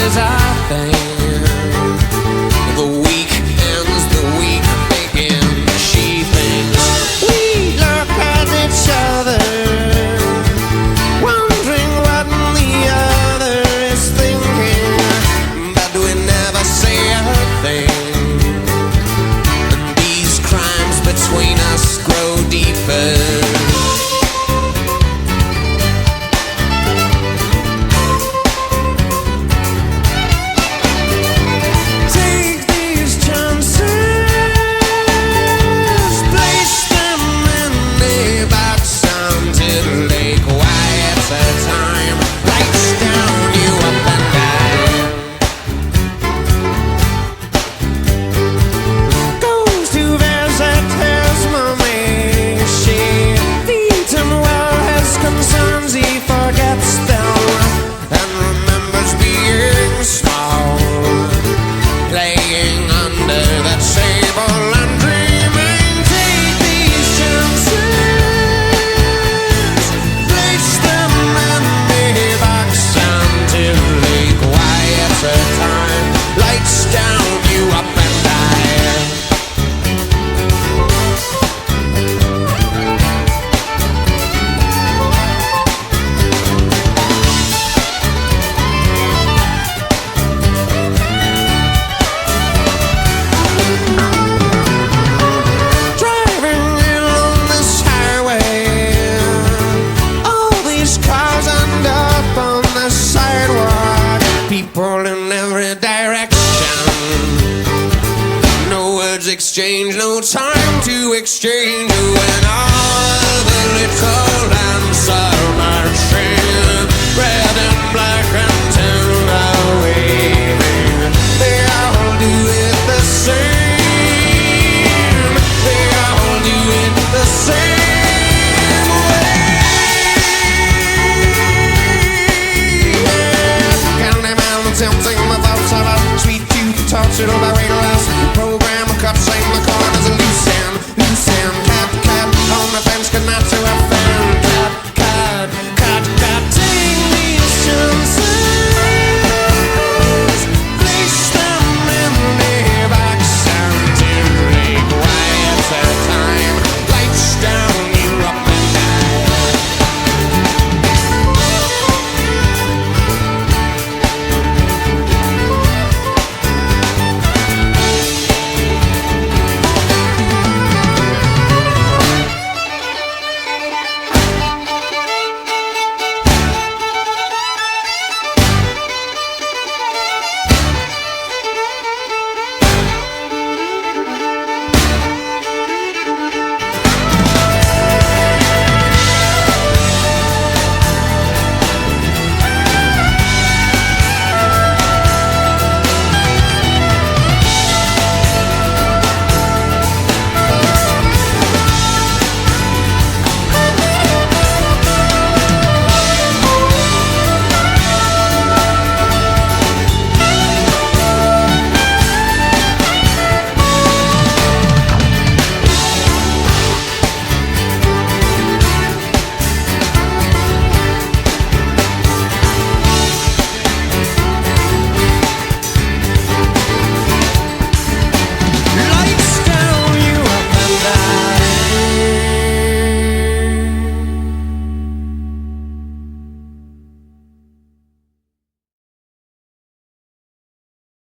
is our thing. The week ends, the week begins. She thinks we look at each other, wondering what the other is thinking, but we never say a thing. And these crimes between us grow deeper. Exchange, no time to exchange when all the little lambs are marching, red and black and tender waving. They all do it the same. They all do it the same way. Counting down the tempting, my thoughts are out. Sweet tooth, touch it on my radar. Program a cup, sing the chorus.